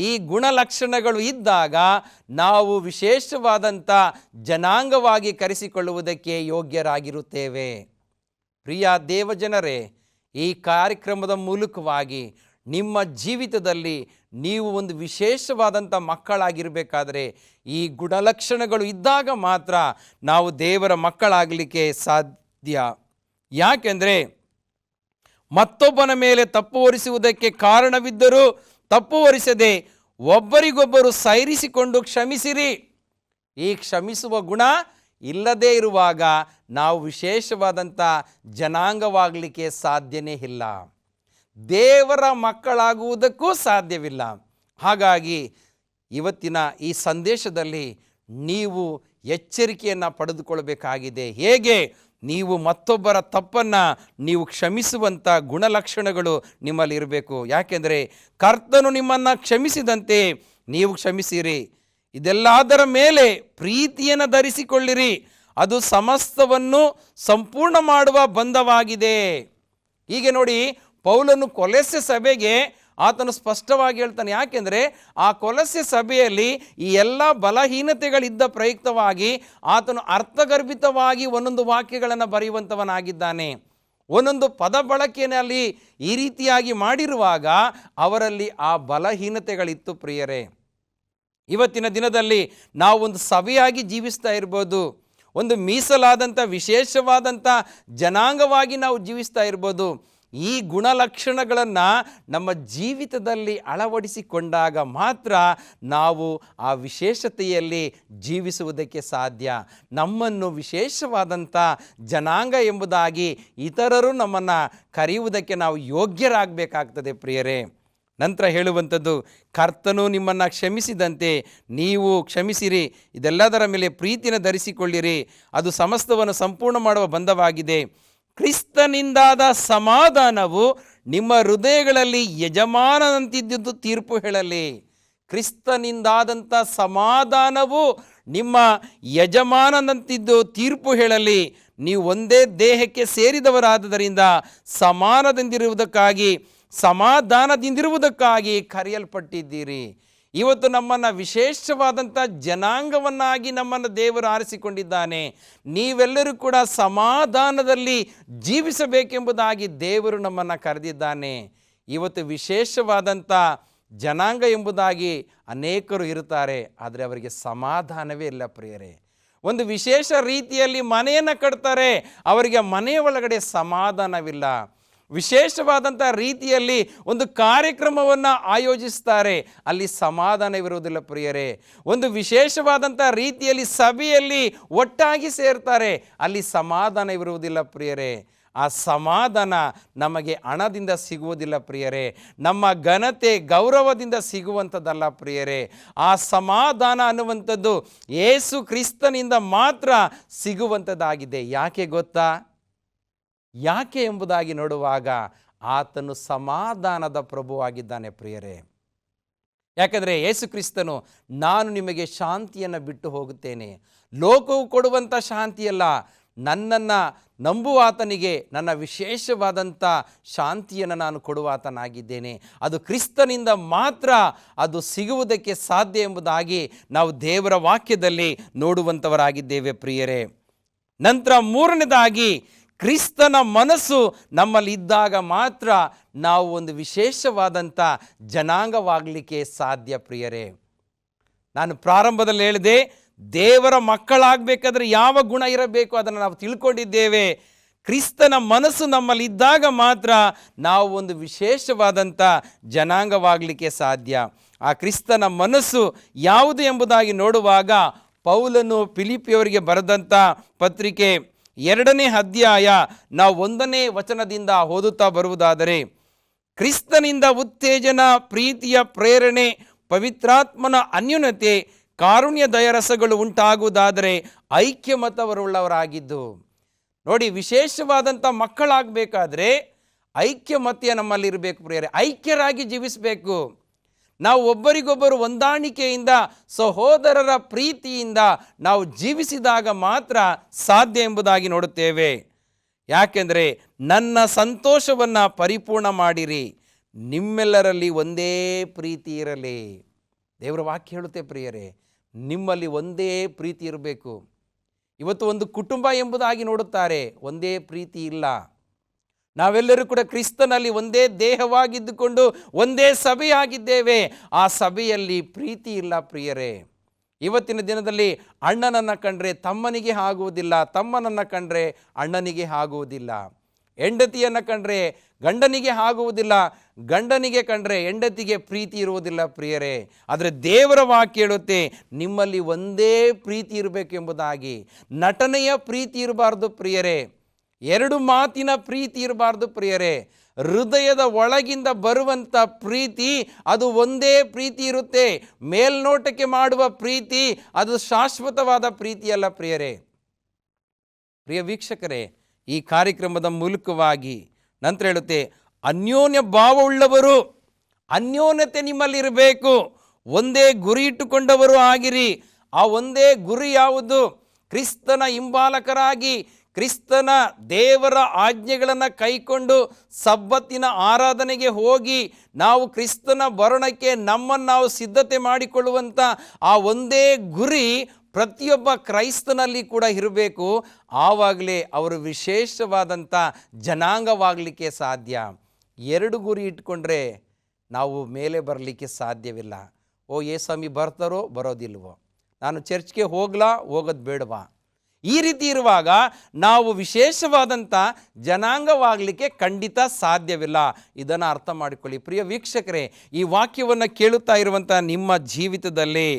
ಈ ಗುಣಲಕ್ಷಣಗಳು ಇದ್ದಾಗ ನಾವು ವಿಶೇಷವಾದಂಥ ಜನಾಂಗವಾಗಿ ಕರೆಸಿಕೊಳ್ಳುವುದಕ್ಕೆ ಯೋಗ್ಯರಾಗಿರುತ್ತೇವೆ. ಪ್ರಿಯ ದೇವಜನರೇ, ಈ ಕಾರ್ಯಕ್ರಮದ ಮೂಲಕವಾಗಿ ನಿಮ್ಮ ಜೀವಿತದಲ್ಲಿ ನೀವು ಒಂದು ವಿಶೇಷವಾದಂಥ ಮಕ್ಕಳಾಗಿರಬೇಕಾದ್ರೆ ಈ ಗುಣಲಕ್ಷಣಗಳು ಇದ್ದಾಗ ಮಾತ್ರ ನಾವು ದೇವರ ಮಕ್ಕಳಾಗಲಿಕ್ಕೆ ಸಾಧ್ಯ. ಯಾಕೆಂದರೆ ಮತ್ತೊಬ್ಬನ ಮೇಲೆ ತಪ್ಪು ಹೊರಿಸುವುದಕ್ಕೆ ಕಾರಣವಿದ್ದರೂ ತಪ್ಪು ಹೊರಿಸದೆ ಒಬ್ಬರಿಗೊಬ್ಬರು ಸೈರಿಸಿಕೊಂಡು ಕ್ಷಮಿಸಿರಿ. ಈ ಕ್ಷಮಿಸುವ ಗುಣ ಇಲ್ಲದೇ ಇರುವಾಗ ನಾವು ವಿಶೇಷವಾದಂಥ ಜನಾಂಗವಾಗಲಿಕ್ಕೆ ಸಾಧ್ಯನೇ ಇಲ್ಲ, ದೇವರ ಮಕ್ಕಳಾಗುವುದಕ್ಕೂ ಸಾಧ್ಯವಿಲ್ಲ. ಹಾಗಾಗಿ ಇವತ್ತಿನ ಈ ಸಂದೇಶದಲ್ಲಿ ನೀವು ಎಚ್ಚರಿಕೆಯನ್ನು ಪಡೆದುಕೊಳ್ಳಬೇಕಾಗಿದೆ. ಹೇಗೆ ನೀವು ಮತ್ತೊಬ್ಬರ ತಪ್ಪನ್ನು ನೀವು ಕ್ಷಮಿಸುವಂಥ ಗುಣಲಕ್ಷಣಗಳು ನಿಮ್ಮಲ್ಲಿ ಇರಬೇಕು. ಯಾಕೆಂದರೆ ಕರ್ತನು ನಿಮ್ಮನ್ನು ಕ್ಷಮಿಸಿದಂತೆ ನೀವು ಕ್ಷಮಿಸಿರಿ. ಇದೆಲ್ಲದರ ಮೇಲೆ ಪ್ರೀತಿಯನ್ನು ಧರಿಸಿಕೊಳ್ಳಿರಿ, ಅದು ಸಮಸ್ತವನ್ನು ಸಂಪೂರ್ಣ ಮಾಡುವ ಬಂಧವಾಗಿದೆ. ಹೀಗೆ ನೋಡಿ, ಪೌಲನು ಕೊಲೊಸ್ಸೆ ಸಭೆಗೆ ಆತನು ಸ್ಪಷ್ಟವಾಗಿ ಹೇಳ್ತಾನೆ. ಯಾಕೆಂದರೆ ಆ ಕೊಲೊಸ್ಸೆ ಸಭೆಯಲ್ಲಿ ಈ ಎಲ್ಲ ಬಲಹೀನತೆಗಳಿದ್ದ ಪ್ರಯುಕ್ತವಾಗಿ ಆತನು ಅರ್ಥಗರ್ಭಿತವಾಗಿ ಒಂದೊಂದು ವಾಕ್ಯಗಳನ್ನು ಬರೆಯುವಂಥವನಾಗಿದ್ದಾನೆ. ಒಂದೊಂದು ಪದ ಬಳಕೆಯಲ್ಲಿ ಈ ರೀತಿಯಾಗಿ ಮಾಡಿರುವಾಗ ಅವರಲ್ಲಿ ಆ ಬಲಹೀನತೆಗಳಿತ್ತು ಪ್ರಿಯರೇ. ಇವತ್ತಿನ ದಿನದಲ್ಲಿ ನಾವು ಒಂದು ಸಭೆಯಾಗಿ ಜೀವಿಸ್ತಾ ಇರ್ಬೋದು, ಒಂದು ಮೀಸಲಾದಂಥ ವಿಶೇಷವಾದಂಥ ಜನಾಂಗವಾಗಿ ನಾವು ಜೀವಿಸ್ತಾ ಇರ್ಬೋದು. ಈ ಗುಣಲಕ್ಷಣಗಳನ್ನು ನಮ್ಮ ಜೀವಿತದಲ್ಲಿ ಅಳವಡಿಸಿಕೊಂಡಾಗ ಮಾತ್ರ ನಾವು ಆ ವಿಶೇಷತೆಯಲ್ಲಿ ಜೀವಿಸುವುದಕ್ಕೆ ಸಾಧ್ಯ. ನಮ್ಮನ್ನು ವಿಶೇಷವಾದಂಥ ಜನಾಂಗ ಎಂಬುದಾಗಿ ಇತರರು ನಮ್ಮನ್ನು ಕರೆಯುವುದಕ್ಕೆ ನಾವು ಯೋಗ್ಯರಾಗಬೇಕಾಗ್ತದೆ ಪ್ರಿಯರೇ. ನಂತರ ಹೇಳುವಂಥದ್ದು, ಕರ್ತನು ನಿಮ್ಮನ್ನು ಕ್ಷಮಿಸಿದಂತೆ ನೀವು ಕ್ಷಮಿಸಿರಿ, ಇದೆಲ್ಲದರ ಮೇಲೆ ಪ್ರೀತಿಯನ್ನು ಧರಿಸಿಕೊಳ್ಳಿರಿ, ಅದು ಸಮಸ್ತವನ್ನು ಸಂಪೂರ್ಣ ಮಾಡುವ ಬಂಧವಾಗಿದೆ. ಕ್ರಿಸ್ತನಿಂದಾದ ಸಮಾಧಾನವು ನಿಮ್ಮ ಹೃದಯಗಳಲ್ಲಿ ಯಜಮಾನನಂತಿದ್ದುದು ತೀರ್ಪು ಹೇಳಲಿ. ಕ್ರಿಸ್ತನಿಂದಾದಂಥ ಸಮಾಧಾನವು ನಿಮ್ಮ ಯಜಮಾನನಂತಿದ್ದು ತೀರ್ಪು ಹೇಳಲಿ. ನೀವು ಒಂದೇ ದೇಹಕ್ಕೆ ಸೇರಿದವರಾದ್ದರಿಂದ ಸಮಾನದಿಂದಿರುವುದಕ್ಕಾಗಿ ಸಮಾಧಾನದಿಂದಿರುವುದಕ್ಕಾಗಿ ಕರೆಯಲ್ಪಟ್ಟಿದ್ದೀರಿ. ಇವತ್ತು ನಮ್ಮನ್ನು ವಿಶೇಷವಾದಂಥ ಜನಾಂಗವನ್ನಾಗಿ ನಮ್ಮನ್ನು ದೇವರು ಆರಿಸಿಕೊಂಡಿದ್ದಾನೆ. ನೀವೆಲ್ಲರೂ ಕೂಡ ಸಮಾಧಾನದಲ್ಲಿ ಜೀವಿಸಬೇಕೆಂಬುದಾಗಿ ದೇವರು ನಮ್ಮನ್ನು ಕರೆದಿದ್ದಾನೆ. ಇವತ್ತು ವಿಶೇಷವಾದಂಥ ಜನಾಂಗ ಎಂಬುದಾಗಿ ಅನೇಕರು ಇರುತ್ತಾರೆ, ಆದರೆ ಅವರಿಗೆ ಸಮಾಧಾನವೇ ಇಲ್ಲ ಪ್ರಿಯರೇ. ಒಂದು ವಿಶೇಷ ರೀತಿಯಲ್ಲಿ ಮನೆಯನ್ನು ಕಟ್ತಾರೆ, ಅವರಿಗೆ ಮನೆಯ ಒಳಗಡೆ ಸಮಾಧಾನವಿಲ್ಲ. ವಿಶೇಷವಾದಂಥ ರೀತಿಯಲ್ಲಿ ಒಂದು ಕಾರ್ಯಕ್ರಮವನ್ನು ಆಯೋಜಿಸ್ತಾರೆ, ಅಲ್ಲಿ ಸಮಾಧಾನವಿರುವುದಿಲ್ಲ ಪ್ರಿಯರೇ. ಒಂದು ವಿಶೇಷವಾದಂಥ ರೀತಿಯಲ್ಲಿ ಸಭೆಯಲ್ಲಿ ಒಟ್ಟಾಗಿ ಸೇರ್ತಾರೆ, ಅಲ್ಲಿ ಸಮಾಧಾನವಿರುವುದಿಲ್ಲ ಪ್ರಿಯರೇ. ಆ ಸಮಾಧಾನ ನಮಗೆ ಹಣದಿಂದ ಸಿಗುವುದಿಲ್ಲ ಪ್ರಿಯರೇ, ನಮ್ಮ ಘನತೆ ಗೌರವದಿಂದ ಸಿಗುವಂಥದ್ದಲ್ಲ ಪ್ರಿಯರೇ. ಆ ಸಮಾಧಾನ ಅನ್ನುವಂಥದ್ದು ಯೇಸು ಕ್ರಿಸ್ತನಿಂದ ಮಾತ್ರ ಸಿಗುವಂಥದ್ದಾಗಿದೆ. ಯಾಕೆ ಗೊತ್ತಾ? ಯಾಕೆ ಎಂಬುದಾಗಿ ನೋಡುವಾಗ ಆತನು ಸಮಾಧಾನದ ಪ್ರಭುವಾಗಿದ್ದಾನೆ ಪ್ರಿಯರೇ. ಯಾಕಂದರೆ ಯೇಸು ಕ್ರಿಸ್ತನು ನಾನು ನಿಮಗೆ ಶಾಂತಿಯನ್ನು ಬಿಟ್ಟು ಹೋಗುತ್ತೇನೆ, ಲೋಕವು ಕೊಡುವಂಥ ಶಾಂತಿಯಲ್ಲ, ನನ್ನನ್ನು ನಂಬುವಾತನಿಗೆ ನನ್ನ ವಿಶೇಷವಾದಂಥ ಶಾಂತಿಯನ್ನು ನಾನು ಕೊಡುವಾತನಾಗಿದ್ದೇನೆ. ಅದು ಕ್ರಿಸ್ತನಿಂದ ಮಾತ್ರ ಅದು ಸಿಗುವುದಕ್ಕೆ ಸಾಧ್ಯ ಎಂಬುದಾಗಿ ನಾವು ದೇವರ ವಾಕ್ಯದಲ್ಲಿ ನೋಡುವಂಥವರಾಗಿದ್ದೇವೆ ಪ್ರಿಯರೇ. ನಂತರ ಮೂರನೇದಾಗಿ, ಕ್ರಿಸ್ತನ ಮನಸ್ಸು ನಮ್ಮಲ್ಲಿ ಇದ್ದಾಗ ಮಾತ್ರ ನಾವು ಒಂದು ವಿಶೇಷವಾದಂಥ ಜನಾಂಗವಾಗಲಿಕ್ಕೆ ಸಾಧ್ಯ ಪ್ರಿಯರೇ. ನಾನು ಪ್ರಾರಂಭದಲ್ಲಿ ಹೇಳಿದೆ, ದೇವರ ಮಕ್ಕಳಾಗಬೇಕಾದ್ರೆ ಯಾವ ಗುಣ ಇರಬೇಕು ಅದನ್ನು ನಾವು ತಿಳ್ಕೊಂಡಿದ್ದೇವೆ. ಕ್ರಿಸ್ತನ ಮನಸ್ಸು ನಮ್ಮಲ್ಲಿ ಇದ್ದಾಗ ಮಾತ್ರ ನಾವು ಒಂದು ವಿಶೇಷವಾದಂಥ ಜನಾಂಗವಾಗಲಿಕ್ಕೆ ಸಾಧ್ಯ. ಆ ಕ್ರಿಸ್ತನ ಮನಸ್ಸು ಯಾವುದು ಎಂಬುದಾಗಿ ನೋಡುವಾಗ ಪೌಲನು ಫಿಲಿಪ್ಪಿಯವರಿಗೆ ಬರೆದಂಥ ಪತ್ರಿಕೆ 2ನೇ ಅಧ್ಯಾಯ ನಾವು 1ನೇ ವಚನದಿಂದ ಓದುತ್ತಾ ಬರುವುದಾದರೆ, ಕ್ರಿಸ್ತನಿಂದ ಉತ್ತೇಜನ, ಪ್ರೀತಿಯ ಪ್ರೇರಣೆ, ಪವಿತ್ರಾತ್ಮನ ಅನ್ಯೋನ್ಯತೆ, ಕಾರುಣ್ಯ ದಯರಸಗಳು ಉಂಟಾಗುವುದಾದರೆ ಐಕ್ಯಮತವರುಳ್ಳವರಾಗಿದ್ದು. ನೋಡಿ, ವಿಶೇಷವಾದಂಥ ಮಕ್ಕಳಾಗಬೇಕಾದ್ರೆ ಐಕ್ಯಮತ್ಯ ನಮ್ಮಲ್ಲಿರಬೇಕು ಪ್ರಿಯರೇ. ಐಕ್ಯರಾಗಿ ಜೀವಿಸಬೇಕು. ನಾವು ಒಬ್ಬರಿಗೊಬ್ಬರು ಹೊಂದಾಣಿಕೆಯಿಂದ, ಸಹೋದರರ ಪ್ರೀತಿಯಿಂದ ನಾವು ಜೀವಿಸಿದಾಗ ಮಾತ್ರ ಸಾಧ್ಯ ಎಂಬುದಾಗಿ ನೋಡುತ್ತೇವೆ. ಯಾಕೆಂದರೆ ನನ್ನ ಸಂತೋಷವನ್ನು ಪರಿಪೂರ್ಣ ಮಾಡಿರಿ, ನಿಮ್ಮೆಲ್ಲರಲ್ಲಿ ಒಂದೇ ಪ್ರೀತಿ ಇರಲಿ. ದೇವರ ವಾಕ್ಯ ಹೇಳುತ್ತೆ ಪ್ರಿಯರೇ, ನಿಮ್ಮಲ್ಲಿ ಒಂದೇ ಪ್ರೀತಿ ಇರಬೇಕು. ಇವತ್ತು ಒಂದು ಕುಟುಂಬ ಎಂಬುದಾಗಿ ನೋಡುತ್ತಾರೆ, ಒಂದೇ ಪ್ರೀತಿ ಇಲ್ಲ. ನಾವೆಲ್ಲರೂ ಕೂಡ ಕ್ರಿಸ್ತನಲ್ಲಿ ಒಂದೇ ದೇಹವಾಗಿದ್ದುಕೊಂಡು ಒಂದೇ ಸಭೆಯಾಗಿದ್ದೇವೆ, ಆ ಸಭೆಯಲ್ಲಿ ಪ್ರೀತಿ ಇಲ್ಲ ಪ್ರಿಯರೇ. ಇವತ್ತಿನ ದಿನದಲ್ಲಿ ಅಣ್ಣನನ್ನು ಕಂಡ್ರೆ ತಮ್ಮನಿಗೆ ಆಗುವುದಿಲ್ಲ, ತಮ್ಮನನ್ನು ಕಂಡ್ರೆ ಅಣ್ಣನಿಗೆ ಆಗುವುದಿಲ್ಲ, ಹೆಂಡತಿಯನ್ನು ಕಂಡ್ರೆ ಗಂಡನಿಗೆ ಆಗುವುದಿಲ್ಲ, ಗಂಡನಿಗೆ ಕಂಡ್ರೆ ಹೆಂಡತಿಗೆ ಪ್ರೀತಿ ಇರುವುದಿಲ್ಲ ಪ್ರಿಯರೇ. ಆದರೆ ದೇವರ ವಾಕ್ಯ ಹೇಳುತ್ತೆ, ನಿಮ್ಮಲ್ಲಿ ಒಂದೇ ಪ್ರೀತಿ ಇರಬೇಕೆಂಬುದಾಗಿ. ನಟನೆಯ ಪ್ರೀತಿ ಇರಬಾರ್ದು ಪ್ರಿಯರೇ, ಎರಡು ಮಾತಿನ ಪ್ರೀತಿ ಇರಬಾರ್ದು ಪ್ರಿಯರೇ. ಹೃದಯದ ಒಳಗಿಂದ ಬರುವಂಥ ಪ್ರೀತಿ ಅದು ಒಂದೇ ಪ್ರೀತಿ ಇರುತ್ತೆ. ಮೇಲ್ನೋಟಕ್ಕೆ ಮಾಡುವ ಪ್ರೀತಿ ಅದು ಶಾಶ್ವತವಾದ ಪ್ರೀತಿಯಲ್ಲ ಪ್ರಿಯರೇ. ಪ್ರಿಯ ವೀಕ್ಷಕರೇ, ಈ ಕಾರ್ಯಕ್ರಮದ ಮೂಲಕವಾಗಿ ನಂತರ ಹೇಳುತ್ತೆ, ಅನ್ಯೋನ್ಯ ಭಾವವುಳ್ಳವರು, ಅನ್ಯೋನ್ಯತೆ ನಿಮ್ಮಲ್ಲಿರಬೇಕು, ಒಂದೇ ಗುರಿ ಇಟ್ಟುಕೊಂಡವರು ಆಗಿರಿ. ಆ ಒಂದೇ ಗುರಿ ಯಾವುದು? ಕ್ರಿಸ್ತನ ಹಿಂಬಾಲಕರಾಗಿ, ಕ್ರಿಸ್ತನ ದೇವರ ಆಜ್ಞೆಗಳನ್ನು ಕೈಕೊಂಡು ಸಬ್ಬತ್ತಿನ ಆರಾಧನೆಗೆ ಹೋಗಿ ನಾವು ಕ್ರಿಸ್ತನ ಬರಣಕ್ಕೆ ನಮ್ಮನ್ನು ನಾವು ಸಿದ್ಧತೆ ಮಾಡಿಕೊಳ್ಳುವಂಥ ಆ ಒಂದೇ ಗುರಿ ಪ್ರತಿಯೊಬ್ಬ ಕ್ರೈಸ್ತನಲ್ಲಿ ಕೂಡ ಇರಬೇಕು. ಆವಾಗಲೇ ಅವರು ವಿಶೇಷವಾದಂಥ ಜನಾಂಗವಾಗಲಿಕ್ಕೆ ಸಾಧ್ಯ. ಎರಡು ಗುರಿ ಇಟ್ಕೊಂಡ್ರೆ ನಾವು ಮೇಲೆ ಬರಲಿಕ್ಕೆ ಸಾಧ್ಯವಿಲ್ಲ. ಏಸ್ವಾಮಿ ಬರ್ತಾರೋ ಬರೋದಿಲ್ವೋ, ನಾನು ಚರ್ಚ್ಗೆ ಹೋಗ್ಲಾ ಹೋಗೋದು ಬೇಡವಾ, ಈ ರೀತಿ ಇರುವಾಗ ನಾವು ವಿಶೇಷವಾದಂಥ ಜನಾಂಗವಾಗಲಿಕ್ಕೆ ಖಂಡಿತ ಸಾಧ್ಯವಿಲ್ಲ. ಇದನ್ನು ಅರ್ಥ ಮಾಡಿಕೊಳ್ಳಿ ಪ್ರಿಯ ವೀಕ್ಷಕರೇ. ಈ ವಾಕ್ಯವನ್ನು ಕೇಳುತ್ತಾ ಇರುವಂಥ ನಿಮ್ಮ ಜೀವಿತದಲ್ಲಿ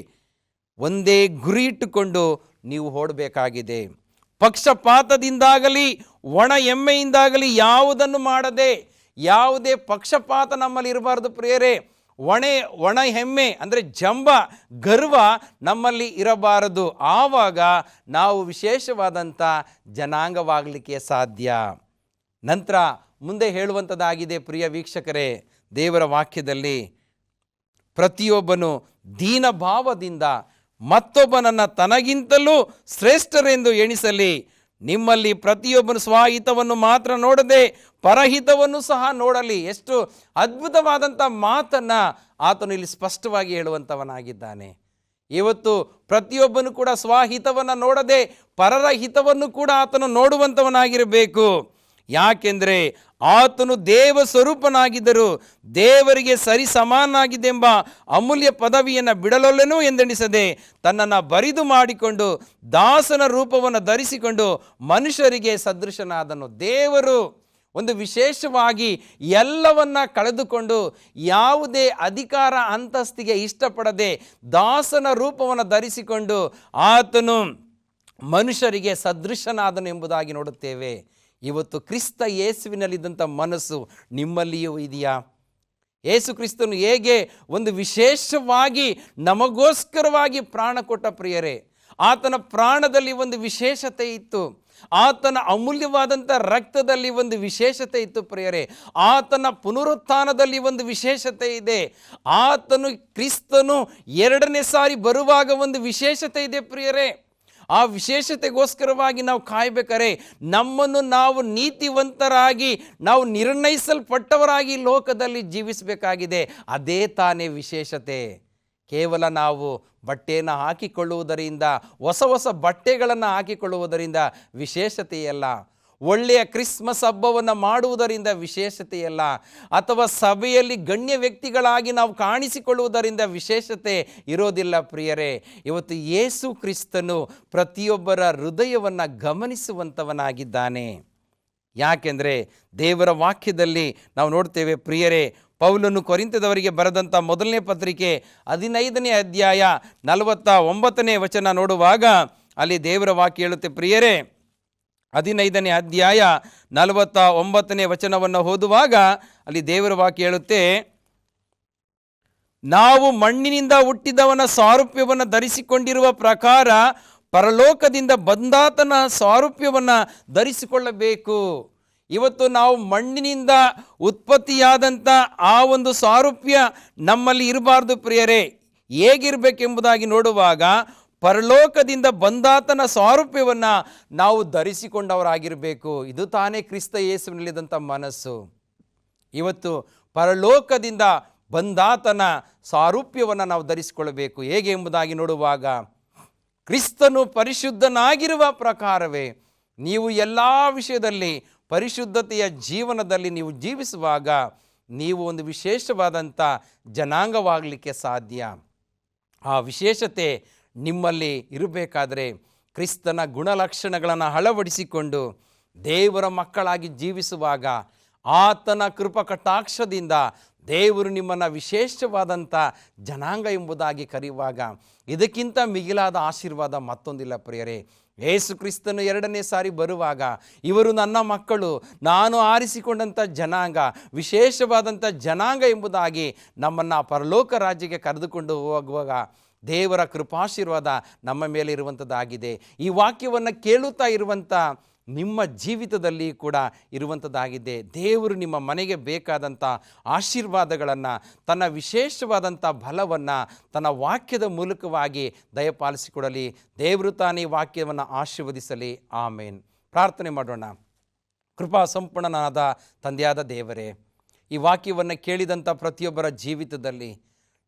ಒಂದೇ ಗುರಿ ಇಟ್ಟುಕೊಂಡು ನೀವು ಓಡಬೇಕಾಗಿದೆ. ಪಕ್ಷಪಾತದಿಂದಾಗಲಿ ಒಣ ಎಮ್ಮೆಯಿಂದಾಗಲಿ ಯಾವುದನ್ನು ಮಾಡದೆ, ಯಾವುದೇ ಪಕ್ಷಪಾತ ನಮ್ಮಲ್ಲಿ ಇರಬಾರ್ದು ಪ್ರಿಯರೇ. ಒಣ ಹೆಮ್ಮೆ ಅಂದರೆ ಜಂಬ, ಗರ್ವ ನಮ್ಮಲ್ಲಿ ಇರಬಾರದು. ಆವಾಗ ನಾವು ವಿಶೇಷವಾದಂಥ ಜನಾಂಗವಾಗಲಿಕ್ಕೆ ಸಾಧ್ಯ. ನಂತರ ಮುಂದೆ ಹೇಳುವಂಥದ್ದಾಗಿದೆ ಪ್ರಿಯ ವೀಕ್ಷಕರೇ, ದೇವರ ವಾಕ್ಯದಲ್ಲಿ ಪ್ರತಿಯೊಬ್ಬನು ದೀನಭಾವದಿಂದ ಮತ್ತೊಬ್ಬನನ್ನು ತನಗಿಂತಲೂ ಶ್ರೇಷ್ಠರೆಂದು ಎಣಿಸಲಿ, ನಿಮ್ಮಲ್ಲಿ ಪ್ರತಿಯೊಬ್ಬನು ಸ್ವಹಿತವನ್ನು ಮಾತ್ರ ನೋಡದೆ ಪರಹಿತವನ್ನು ಸಹ ನೋಡಲಿ. ಎಷ್ಟು ಅದ್ಭುತವಾದಂಥ ಮಾತನ್ನು ಆತನು ಇಲ್ಲಿ ಸ್ಪಷ್ಟವಾಗಿ ಹೇಳುವಂಥವನಾಗಿದ್ದಾನೆ. ಇವತ್ತು ಪ್ರತಿಯೊಬ್ಬನು ಕೂಡ ಸ್ವಹಿತವನ್ನು ನೋಡದೆ ಪರರ ಹಿತವನ್ನು ಕೂಡ ಆತನು ನೋಡುವಂಥವನಾಗಿರಬೇಕು. ಯಾಕೆಂದರೆ ಆತನು ದೇವ ಸ್ವರೂಪನಾಗಿದ್ದರು ದೇವರಿಗೆ ಸರಿ ಸಮಾನಾಗಿದ್ದೆಂಬ ಅಮೂಲ್ಯ ಪದವಿಯನ್ನು ಬಿಡಲೊಲ್ಲೆನೂ ಎಂದೆಣಿಸದೆ ತನ್ನನ್ನು ಬರಿದು ಮಾಡಿಕೊಂಡು ದಾಸನ ರೂಪವನ್ನು ಧರಿಸಿಕೊಂಡು ಮನುಷ್ಯರಿಗೆ ಸದೃಶನಾದನು. ದೇವರು ಒಂದು ವಿಶೇಷವಾಗಿ ಎಲ್ಲವನ್ನ ಕಳೆದುಕೊಂಡು ಯಾವುದೇ ಅಧಿಕಾರ ಅಂತಸ್ತಿಗೆ ಇಷ್ಟಪಡದೆ ದಾಸನ ರೂಪವನ್ನು ಧರಿಸಿಕೊಂಡು ಆತನು ಮನುಷ್ಯರಿಗೆ ಸದೃಶನಾದನು ಎಂಬುದಾಗಿ ನೋಡುತ್ತೇವೆ. ಇವತ್ತು ಕ್ರಿಸ್ತ ಯೇಸುವಿನಲ್ಲಿದ್ದಂಥ ಮನಸ್ಸು ನಿಮ್ಮಲ್ಲಿಯೂ ಇದೆಯಾ? ಯೇಸು ಕ್ರಿಸ್ತನು ಹೇಗೆ ಒಂದು ವಿಶೇಷವಾಗಿ ನಮಗೋಸ್ಕರವಾಗಿ ಪ್ರಾಣ ಕೊಟ್ಟ ಪ್ರಿಯರೇ, ಆತನ ಪ್ರಾಣದಲ್ಲಿ ಒಂದು ವಿಶೇಷತೆ ಇತ್ತು. ಆತನ ಅಮೂಲ್ಯವಾದಂಥ ರಕ್ತದಲ್ಲಿ ಒಂದು ವಿಶೇಷತೆ ಇತ್ತು ಪ್ರಿಯರೇ. ಆತನ ಪುನರುತ್ಥಾನದಲ್ಲಿ ಒಂದು ವಿಶೇಷತೆ ಇದೆ. ಆತನು ಕ್ರಿಸ್ತನು ಎರಡನೇ ಸಾರಿ ಬರುವಾಗ ಒಂದು ವಿಶೇಷತೆ ಇದೆ ಪ್ರಿಯರೇ. ಆ ವಿಶೇಷತೆಗೋಸ್ಕರವಾಗಿ ನಾವು ಕಾಯಬೇಕಾರೆ ನಮ್ಮನ್ನು ನಾವು ನೀತಿವಂತರಾಗಿ ನಾವು ನಿರ್ಣಯಿಸಲ್ಪಟ್ಟವರಾಗಿ ಲೋಕದಲ್ಲಿ ಜೀವಿಸಬೇಕಾಗಿದೆ. ಅದೇ ತಾನೇ ವಿಶೇಷತೆ. ಕೇವಲ ನಾವು ಬಟ್ಟೆಯನ್ನು ಹಾಕಿಕೊಳ್ಳುವುದರಿಂದ ಹೊಸ ಹೊಸ ಬಟ್ಟೆಗಳನ್ನು ಹಾಕಿಕೊಳ್ಳುವುದರಿಂದ ವಿಶೇಷತೆಯಲ್ಲ. ಒಳ್ಳೆಯ ಕ್ರಿಸ್ಮಸ್ ಹಬ್ಬವನ್ನು ಮಾಡುವುದರಿಂದ ವಿಶೇಷತೆಯಲ್ಲ, ಅಥವಾ ಸಭೆಯಲ್ಲಿ ಗಣ್ಯ ವ್ಯಕ್ತಿಗಳಾಗಿ ನಾವು ಕಾಣಿಸಿಕೊಳ್ಳುವುದರಿಂದ ವಿಶೇಷತೆ ಇರೋದಿಲ್ಲ ಪ್ರಿಯರೇ. ಇವತ್ತು ಯೇಸು ಕ್ರಿಸ್ತನು ಪ್ರತಿಯೊಬ್ಬರ ಹೃದಯವನ್ನು ಗಮನಿಸುವಂಥವನಾಗಿದ್ದಾನೆ. ಯಾಕೆಂದರೆ ದೇವರ ವಾಕ್ಯದಲ್ಲಿ ನಾವು ನೋಡ್ತೇವೆ ಪ್ರಿಯರೇ, ಪೌಲನು ಕೊರಿಂಥದವರಿಗೆ ಬರೆದಂಥ ಮೊದಲನೇ ಪತ್ರಿಕೆ 15ನೇ ಅಧ್ಯಾಯ 49ನೇ ವಚನ ನೋಡುವಾಗ ಅಲ್ಲಿ ದೇವರ ವಾಕ್ಯ ಹೇಳುತ್ತೆ ಪ್ರಿಯರೇ, 15ನೇ ಅಧ್ಯಾಯ 49ನೇ ವಚನವನ್ನು ಓದುವಾಗ ಅಲ್ಲಿ ದೇವರ ವಾಕ್ಯ ಹೇಳುತ್ತೆ, ನಾವು ಮಣ್ಣಿನಿಂದ ಹುಟ್ಟಿದವನ ಸಾರೂಪ್ಯವನ್ನು ಧರಿಸಿಕೊಂಡಿರುವ ಪ್ರಕಾರ ಪರಲೋಕದಿಂದ ಬಂದಾತನ ಸಾರೂಪ್ಯವನ್ನು ಧರಿಸಿಕೊಳ್ಳಬೇಕು. ಇವತ್ತು ನಾವು ಮಣ್ಣಿನಿಂದ ಉತ್ಪತ್ತಿಯಾದಂಥ ಆ ಒಂದು ಸಾರೂಪ್ಯ ನಮ್ಮಲ್ಲಿ ಇರಬಾರ್ದು ಪ್ರಿಯರೇ. ಹೇಗಿರಬೇಕೆಂಬುದಾಗಿ ನೋಡುವಾಗ ಪರಲೋಕದಿಂದ ಬಂದಾತನ ಸಾರೂಪ್ಯವನ್ನು ನಾವು ಧರಿಸಿಕೊಂಡವರಾಗಿರಬೇಕು. ಇದು ತಾನೇ ಕ್ರಿಸ್ತ ಯೇಸುವಿನಲ್ಲಿದ್ದಂಥ ಮನಸ್ಸು. ಇವತ್ತು ಪರಲೋಕದಿಂದ ಬಂದಾತನ ಸಾರೂಪ್ಯವನ್ನು ನಾವು ಧರಿಸಿಕೊಳ್ಳಬೇಕು. ಹೇಗೆ ಎಂಬುದಾಗಿ ನೋಡುವಾಗ ಕ್ರಿಸ್ತನು ಪರಿಶುದ್ಧನಾಗಿರುವ ಪ್ರಕಾರವೇ ನೀವು ಎಲ್ಲ ವಿಷಯದಲ್ಲಿ ಪರಿಶುದ್ಧತೆಯ ಜೀವನದಲ್ಲಿ ನೀವು ಜೀವಿಸುವಾಗ ನೀವು ಒಂದು ವಿಶೇಷವಾದಂಥ ಜನಾಂಗವಾಗಲಿಕ್ಕೆ ಸಾಧ್ಯ. ಆ ವಿಶೇಷತೆ ನಿಮ್ಮಲ್ಲಿ ಇರಬೇಕಾದರೆ ಕ್ರಿಸ್ತನ ಗುಣಲಕ್ಷಣಗಳನ್ನು ಅಳವಡಿಸಿಕೊಂಡು ದೇವರ ಮಕ್ಕಳಾಗಿ ಜೀವಿಸುವಾಗ ಆತನ ಕೃಪಾ ಕಟಾಕ್ಷದಿಂದ ದೇವರು ನಿಮ್ಮನ್ನು ವಿಶೇಷವಾದಂಥ ಜನಾಂಗ ಎಂಬುದಾಗಿ ಕರೆಯುವಾಗ ಇದಕ್ಕಿಂತ ಮಿಗಿಲಾದ ಆಶೀರ್ವಾದ ಮತ್ತೊಂದಿಲ್ಲ ಪ್ರಿಯರೇ. ಯೇಸು ಕ್ರಿಸ್ತನು ಎರಡನೇ ಸಾರಿ ಬರುವಾಗ ಇವರು ನನ್ನ ಮಕ್ಕಳು, ನಾನು ಆರಿಸಿಕೊಂಡಂಥ ಜನಾಂಗ, ವಿಶೇಷವಾದಂಥ ಜನಾಂಗ ಎಂಬುದಾಗಿ ನಮ್ಮನ್ನು ಪರಲೋಕ ರಾಜ್ಯಕ್ಕೆ ಕರೆದುಕೊಂಡು ಹೋಗುವಾಗ ದೇವರ ಕೃಪಾಶೀರ್ವಾದ ನಮ್ಮ ಮೇಲೆ ಇರುವಂಥದ್ದಾಗಿದೆ. ಈ ವಾಕ್ಯವನ್ನು ಕೇಳುತ್ತಾ ಇರುವಂಥ ನಿಮ್ಮ ಜೀವಿತದಲ್ಲಿ ಕೂಡ ಇರುವಂಥದ್ದಾಗಿದೆ. ದೇವರು ನಿಮ್ಮ ಮನೆಗೆ ಬೇಕಾದಂಥ ಆಶೀರ್ವಾದಗಳನ್ನು, ತನ್ನ ವಿಶೇಷವಾದಂಥ ಬಲವನ್ನು ತನ್ನ ವಾಕ್ಯದ ಮೂಲಕವಾಗಿ ದಯಪಾಲಿಸಿಕೊಡಲಿ. ದೇವರು ತಾನೇ ಈ ವಾಕ್ಯವನ್ನು ಆಶೀರ್ವದಿಸಲಿ. ಆಮೇನ್. ಪ್ರಾರ್ಥನೆ ಮಾಡೋಣ. ಕೃಪಾ ಸಂಪೂರ್ಣನಾದ ತಂದೆಯಾದ ದೇವರೇ, ಈ ವಾಕ್ಯವನ್ನು ಕೇಳಿದಂಥ ಪ್ರತಿಯೊಬ್ಬರ ಜೀವಿತದಲ್ಲಿ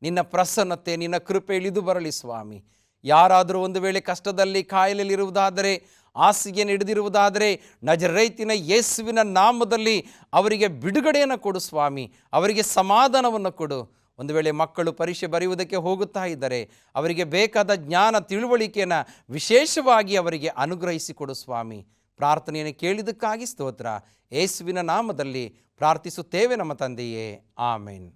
ನಿನ್ನ ಪ್ರಸನ್ನತೆ, ನಿನ್ನ ಕೃಪೆ ಇಳಿದು ಬರಲಿ ಸ್ವಾಮಿ. ಯಾರಾದರೂ ಒಂದು ವೇಳೆ ಕಷ್ಟದಲ್ಲಿ, ಕಾಯಿಲೆಯಲ್ಲಿರುವುದಾದರೆ, ಹಾಸಿಗೆ ಹಿಡಿದಿರುವುದಾದರೆ ನಜರೇತಿನ ಯೇಸುವಿನ ನಾಮದಲ್ಲಿ ಅವರಿಗೆ ಬಿಡುಗಡೆಯನ್ನು ಕೊಡು ಸ್ವಾಮಿ. ಅವರಿಗೆ ಸಮಾಧಾನವನ್ನು ಕೊಡು. ಒಂದು ವೇಳೆ ಮಕ್ಕಳು ಪರೀಕ್ಷೆ ಬರೆಯುವುದಕ್ಕೆ ಹೋಗುತ್ತಾ ಇದ್ದರೆ ಅವರಿಗೆ ಬೇಕಾದ ಜ್ಞಾನ, ತಿಳುವಳಿಕೆಯನ್ನು ವಿಶೇಷವಾಗಿ ಅವರಿಗೆ ಅನುಗ್ರಹಿಸಿಕೊಡು ಸ್ವಾಮಿ. ಪ್ರಾರ್ಥನೆಯನ್ನು ಕೇಳಿದ್ದಕ್ಕಾಗಿ ಸ್ತೋತ್ರ. ಯೇಸುವಿನ ನಾಮದಲ್ಲಿ ಪ್ರಾರ್ಥಿಸುತ್ತೇವೆ ನಮ್ಮ ತಂದೆಯೇ, ಆಮೇನ್.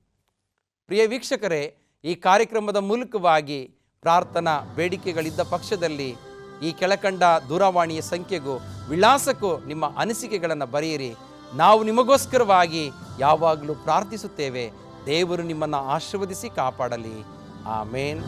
ಪ್ರಿಯ ವೀಕ್ಷಕರೇ, ಈ ಕಾರ್ಯಕ್ರಮದ ಮೂಲಕವಾಗಿ ಪ್ರಾರ್ಥನಾ ಬೇಡಿಕೆಗಳಿದ್ದ ಪಕ್ಷದಲ್ಲಿ ಈ ಕೆಳಕಂಡ ದೂರವಾಣಿಯ ಸಂಖ್ಯೆಗೂ ವಿಳಾಸಕ್ಕೂ ನಿಮ್ಮ ಅನಿಸಿಕೆಗಳನ್ನು ಬರೆಯಿರಿ. ನಾವು ನಿಮಗೋಸ್ಕರವಾಗಿ ಯಾವಾಗಲೂ ಪ್ರಾರ್ಥಿಸುತ್ತೇವೆ. ದೇವರು ನಿಮ್ಮನ್ನು ಆಶೀರ್ವದಿಸಿ ಕಾಪಾಡಲಿ. ಆಮೇನ್.